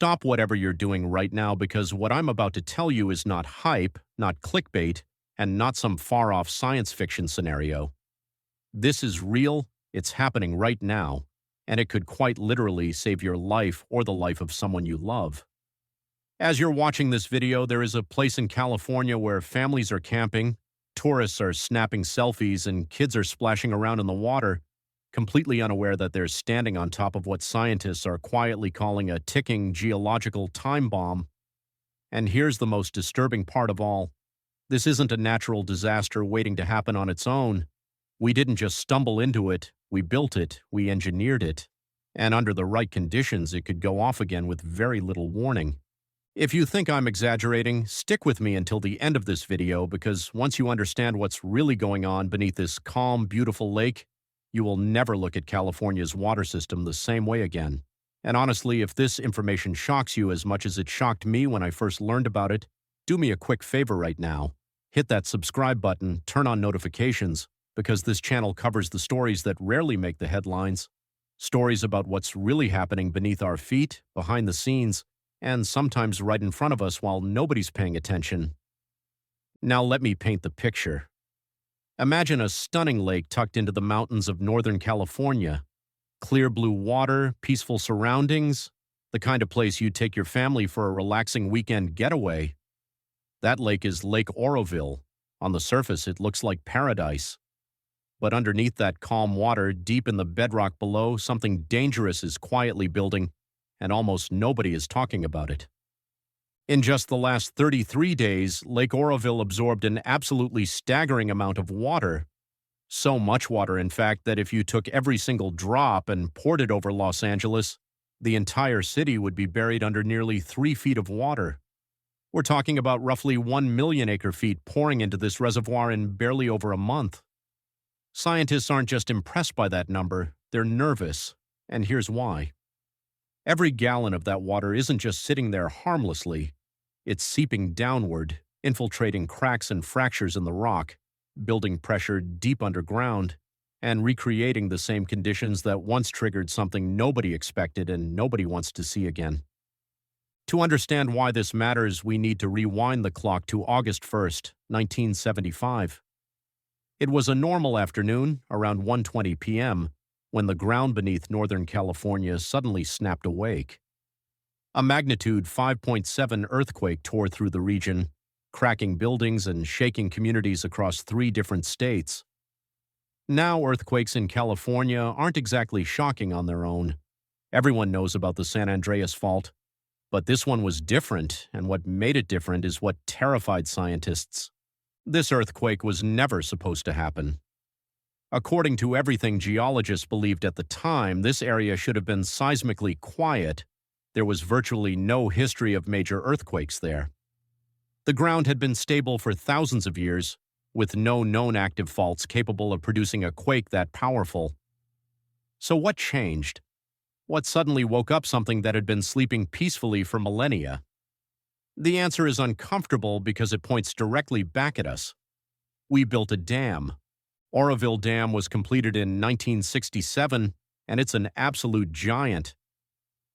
stop whatever you're doing right now because what I'm about to tell you is not hype, not clickbait, and not some far-off science fiction scenario. This is real, it's happening right now, and it could quite literally save your life or the life of someone you love. As you're watching this video, there is a place in California where families are camping, tourists are snapping selfies, and kids are splashing around in the water, completely unaware that they're standing on top of what scientists are quietly calling a ticking geological time bomb. And here's the most disturbing part of all. This isn't a natural disaster waiting to happen on its own. We didn't just stumble into it, we built it, we engineered it. And under the right conditions, it could go off again with very little warning. If you think I'm exaggerating, stick with me until the end of this video because once you understand what's really going on beneath this calm, beautiful lake, you will never look at California's water system the same way again. And honestly, if this information shocks you as much as it shocked me when I first learned about it, do me a quick favor right now. Hit that subscribe button, turn on notifications, because this channel covers the stories that rarely make the headlines. Stories about what's really happening beneath our feet, behind the scenes, and sometimes right in front of us while nobody's paying attention. Now let me paint the picture. Imagine a stunning lake tucked into the mountains of Northern California. Clear blue water, peaceful surroundings, the kind of place you'd take your family for a relaxing weekend getaway. That lake is Lake Oroville. On the surface, it looks like paradise. But underneath that calm water, deep in the bedrock below, something dangerous is quietly building, and almost nobody is talking about it. In just the last 33 days, Lake Oroville absorbed an absolutely staggering amount of water. So much water, in fact, that if you took every single drop and poured it over Los Angeles, the entire city would be buried under nearly 3 feet of water. We're talking about roughly 1 million acre-feet pouring into this reservoir in barely over a month. Scientists aren't just impressed by that number, they're nervous, and here's why. Every gallon of that water isn't just sitting there harmlessly. It's seeping downward, infiltrating cracks and fractures in the rock, building pressure deep underground, and recreating the same conditions that once triggered something nobody expected and nobody wants to see again. To understand why this matters, we need to rewind the clock to August 1st, 1975. It was a normal afternoon, around 1:20 p.m., when the ground beneath Northern California suddenly snapped awake. A magnitude 5.7 earthquake tore through the region, cracking buildings and shaking communities across 3 different states. Now, earthquakes in California aren't exactly shocking on their own. Everyone knows about the San Andreas Fault. But this one was different, and what made it different is what terrified scientists. This earthquake was never supposed to happen. According to everything geologists believed at the time, this area should have been seismically quiet. There was virtually no history of major earthquakes there. The ground had been stable for thousands of years, with no known active faults capable of producing a quake that powerful. So what changed? What suddenly woke up something that had been sleeping peacefully for millennia? The answer is uncomfortable because it points directly back at us. We built a dam. Oroville Dam was completed in 1967, and it's an absolute giant.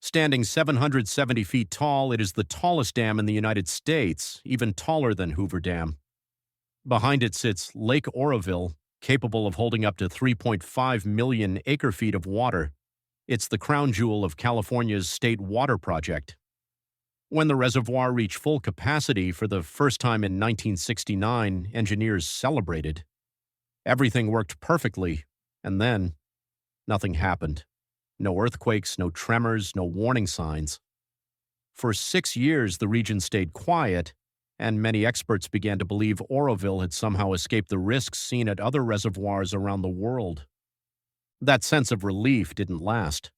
Standing 770 feet tall, it is the tallest dam in the United States, even taller than Hoover Dam. Behind it sits Lake Oroville, capable of holding up to 3.5 million acre-feet of water. It's the crown jewel of California's state water project. When the reservoir reached full capacity for the first time in 1969, engineers celebrated. Everything worked perfectly, and then nothing happened. No earthquakes, no tremors, no warning signs. For 6 years, the region stayed quiet, and many experts began to believe Oroville had somehow escaped the risks seen at other reservoirs around the world. That sense of relief didn't last.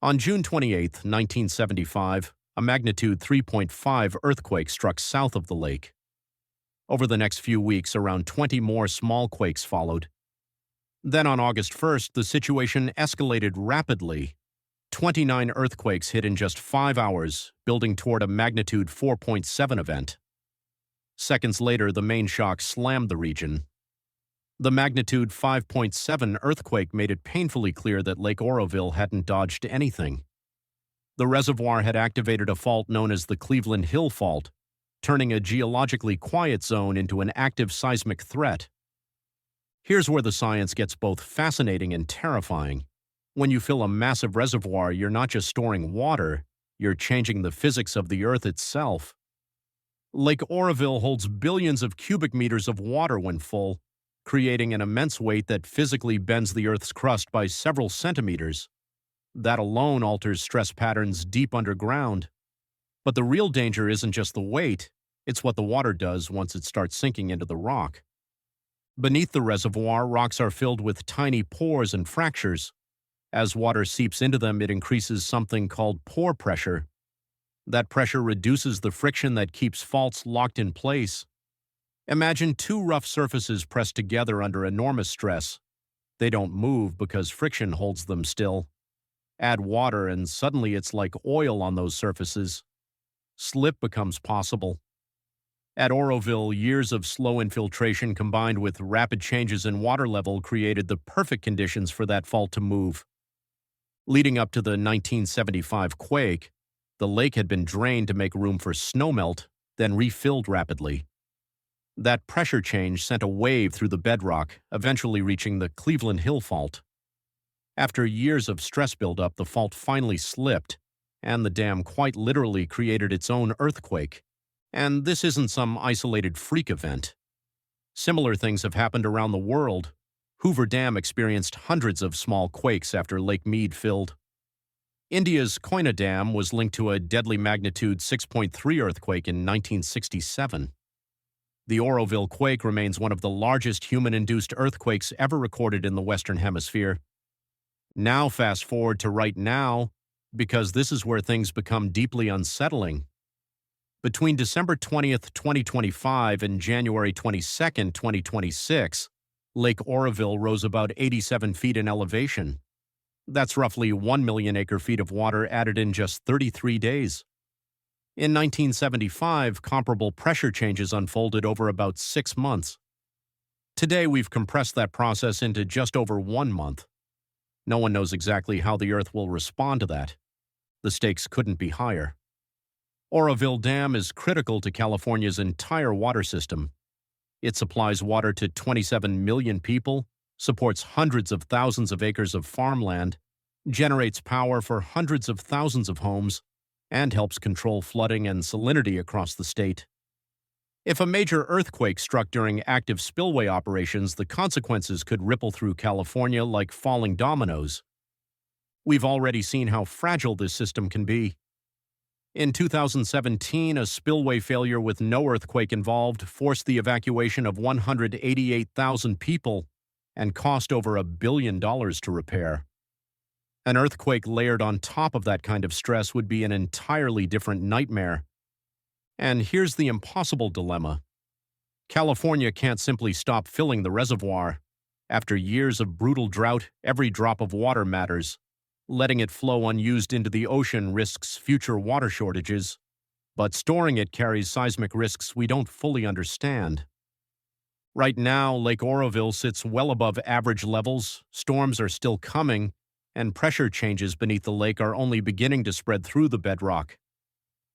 On June 28, 1975, a magnitude 3.5 earthquake struck south of the lake. Over the next few weeks, around 20 more small quakes followed. Then on August 1st, the situation escalated rapidly. 29 earthquakes hit in just 5 hours, building toward a magnitude 4.7 event. Seconds later, the main shock slammed the region. The magnitude 5.7 earthquake made it painfully clear that Lake Oroville hadn't dodged anything. The reservoir had activated a fault known as the Cleveland Hill Fault, turning a geologically quiet zone into an active seismic threat. Here's where the science gets both fascinating and terrifying. When you fill a massive reservoir, you're not just storing water, you're changing the physics of the Earth itself. Lake Oroville holds billions of cubic meters of water when full, creating an immense weight that physically bends the Earth's crust by several centimeters. That alone alters stress patterns deep underground. But the real danger isn't just the weight, it's what the water does once it starts sinking into the rock. Beneath the reservoir, rocks are filled with tiny pores and fractures. As water seeps into them, it increases something called pore pressure. That pressure reduces the friction that keeps faults locked in place. Imagine two rough surfaces pressed together under enormous stress. They don't move because friction holds them still. Add water and suddenly it's like oil on those surfaces. Slip becomes possible. At Oroville, years of slow infiltration combined with rapid changes in water level created the perfect conditions for that fault to move. Leading up to the 1975 quake, the lake had been drained to make room for snowmelt, then refilled rapidly. That pressure change sent a wave through the bedrock, eventually reaching the Cleveland Hill Fault. After years of stress buildup, the fault finally slipped, and the dam quite literally created its own earthquake. And this isn't some isolated freak event. Similar things have happened around the world. Hoover Dam experienced hundreds of small quakes after Lake Mead filled. India's Koyna Dam was linked to a deadly magnitude 6.3 earthquake in 1967. The Oroville quake remains one of the largest human-induced earthquakes ever recorded in the Western Hemisphere. Now fast forward to right now, because this is where things become deeply unsettling. Between December 20th, 2025 and January 22nd, 2026, Lake Oroville rose about 87 feet in elevation. That's roughly 1 million acre-feet of water added in just 33 days. In 1975, comparable pressure changes unfolded over about 6 months. Today, we've compressed that process into just over 1 month. No one knows exactly how the Earth will respond to that. The stakes couldn't be higher. Oroville Dam is critical to California's entire water system. It supplies water to 27 million people, supports hundreds of thousands of acres of farmland, generates power for hundreds of thousands of homes, and helps control flooding and salinity across the state. If a major earthquake struck during active spillway operations, the consequences could ripple through California like falling dominoes. We've already seen how fragile this system can be. In 2017, a spillway failure with no earthquake involved forced the evacuation of 188,000 people and cost over $1 billion to repair. An earthquake layered on top of that kind of stress would be an entirely different nightmare. And here's the impossible dilemma. California can't simply stop filling the reservoir. After years of brutal drought, every drop of water matters. Letting it flow unused into the ocean risks future water shortages, but storing it carries seismic risks we don't fully understand. Right now, Lake Oroville sits well above average levels, storms are still coming, and pressure changes beneath the lake are only beginning to spread through the bedrock.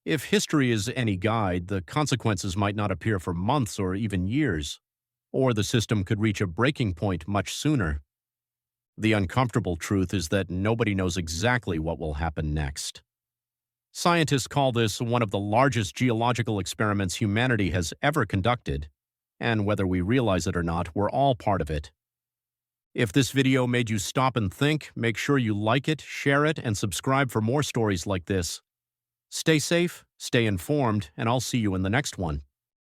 If history is any guide, the consequences might not appear for months or even years, or the system could reach a breaking point much sooner. The uncomfortable truth is that nobody knows exactly what will happen next. Scientists call this one of the largest geological experiments humanity has ever conducted, and whether we realize it or not, we're all part of it. If this video made you stop and think, make sure you like it, share it, and subscribe for more stories like this. Stay safe, stay informed, and I'll see you in the next one.